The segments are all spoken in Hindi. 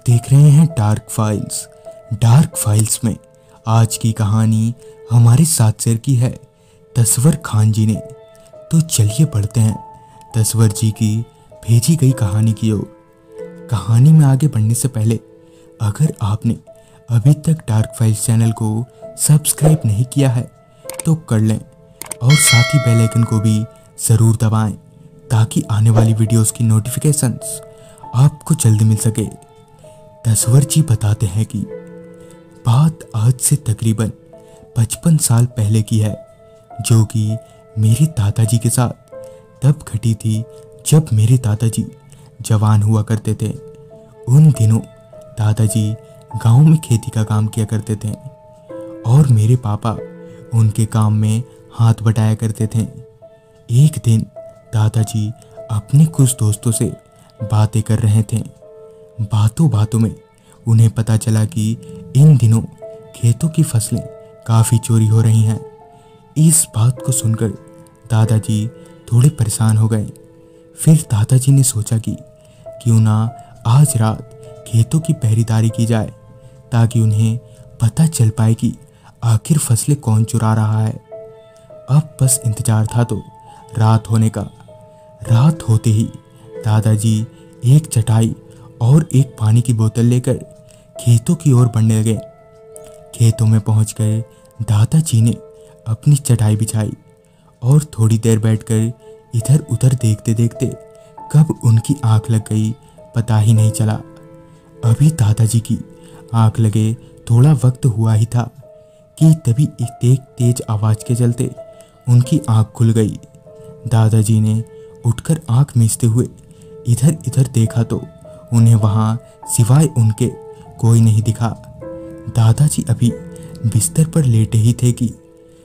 देख रहे हैं डार्क फाइल्स। डार्क फाइल्स में आज की कहानी हमारे साथ शेयर की है तस्वर खान जी ने। तो चलिए पढ़ते हैं तस्वर जी की भेजी गई कहानी की ओर। कहानी में आगे बढ़ने से पहले अगर आपने अभी तक डार्क फाइल्स चैनल को सब्सक्राइब नहीं किया है तो कर लें और साथ ही बेल आइकन को भी ज़रूर दबाएं ताकि आने वाली वीडियोस की नोटिफिकेशंस आपको जल्दी मिल सके। तस्वर जी बताते हैं कि बात आज से तकरीबन 55 साल पहले की है, जो कि मेरे दादाजी के साथ तब घटी थी जब मेरे दादाजी जवान हुआ करते थे। उन दिनों दादाजी गांव में खेती का काम किया करते थे और मेरे पापा उनके काम में हाथ बटाया करते थे। एक दिन दादाजी अपने कुछ दोस्तों से बातें कर रहे थे। बातों बातों में उन्हें पता चला कि इन दिनों खेतों की फसलें काफ़ी चोरी हो रही हैं। इस बात को सुनकर दादाजी थोड़े परेशान हो गए। फिर दादाजी ने सोचा कि क्यों ना आज रात खेतों की पहरेदारी की जाए ताकि उन्हें पता चल पाए कि आखिर फसलें कौन चुरा रहा है। अब बस इंतजार था तो रात होने का। रात होते ही दादाजी एक चटाई और एक पानी की बोतल लेकर खेतों की ओर बढ़ने लगे। खेतों में पहुंचकर दादाजी ने अपनी चटाई बिछाई और थोड़ी देर बैठकर इधर उधर देखते देखते कब उनकी आंख लग गई पता ही नहीं चला। अभी दादाजी की आंख लगे थोड़ा वक्त हुआ ही था कि तभी एक तेज आवाज़ के चलते उनकी आंख खुल गई। दादाजी ने उठकर आंख मीचते हुए इधर इधर देखा तो उन्हें वहां सिवाय उनके कोई नहीं दिखा। दादाजी अभी बिस्तर पर लेटे ही थे कि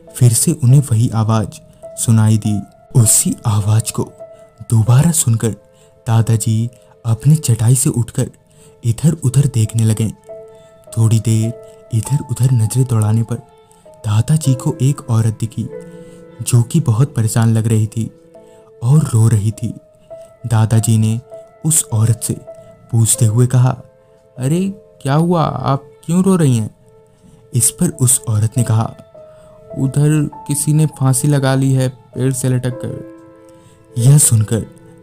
फिर से उन्हें वही आवाज़ सुनाई दी। उसी आवाज़ को दोबारा सुनकर दादाजी अपनी चटाई से उठकर इधर उधर देखने लगे। थोड़ी देर इधर उधर नजरें दौड़ाने पर दादाजी को एक औरत दिखी जो कि बहुत परेशान लग रही थी और रो रही थी। दादाजी ने उस औरत से पूछते हुए कहा, अरे क्या हुआ, आप क्यों रो रही हैं? इस पर उस औरत ने कहा, उधर किसी ने फांसी लगा ली है पेड़ से लटक कर। यह सुनकर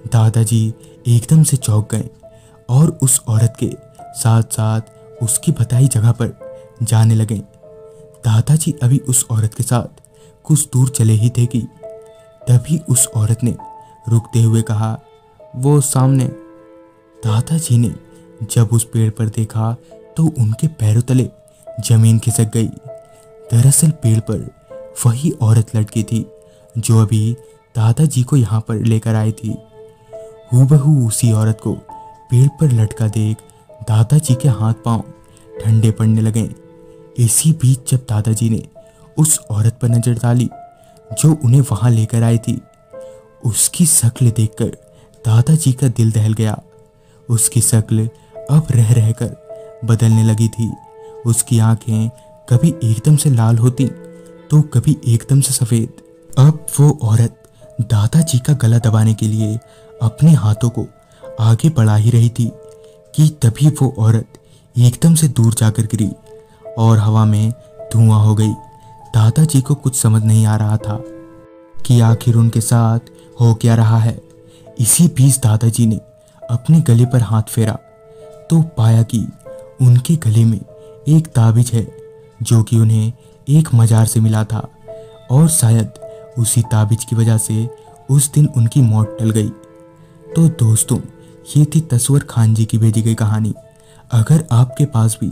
दादाजी एकदम से चौंक गए और उस औरत के साथ साथ उसकी बताई जगह पर जाने लगे। दादाजी अभी उस औरत के साथ कुछ दूर चले ही थे कि तभी उस औरत ने रुकते हुए कहा, वो सामने। दादाजी ने जब उस पेड़ पर देखा तो उनके पैरों तले जमीन खिसक गई। दरअसल पेड़ पर वही औरत लटकी थी जो अभी दादाजी को यहाँ पर लेकर आई थी। हूबहू उसी औरत को पेड़ पर लटका देख दादाजी के हाथ पांव ठंडे पड़ने लगे। इसी बीच जब दादाजी ने उस औरत पर नजर डाली जो उन्हें वहां लेकर आई थी, उसकी शक्ल देखकर दादाजी का दिल दहल गया। उसकी शक्ल अब रह रहकर बदलने लगी थी। उसकी आंखें कभी एकदम से लाल होती तो कभी एकदम से सफ़ेद। अब वो औरत दादाजी का गला दबाने के लिए अपने हाथों को आगे बढ़ा ही रही थी कि तभी वो औरत एकदम से दूर जाकर गिरी और हवा में धुआं हो गई। दादाजी को कुछ समझ नहीं आ रहा था कि आखिर उनके साथ हो क्या रहा है। इसी बीच दादाजी ने अपने गले पर हाथ फेरा तो पाया कि उनके गले में एक ताबीज है जो कि उन्हें एक मजार से मिला था और शायद उसी ताबीज की वजह से उस दिन उनकी मौत टल गई। तो दोस्तों, ये थी तस्वर खान जी की भेजी गई कहानी। अगर आपके पास भी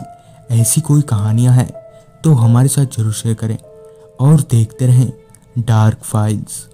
ऐसी कोई कहानियां हैं तो हमारे साथ जरूर शेयर करें और देखते रहें डार्क फाइल्स।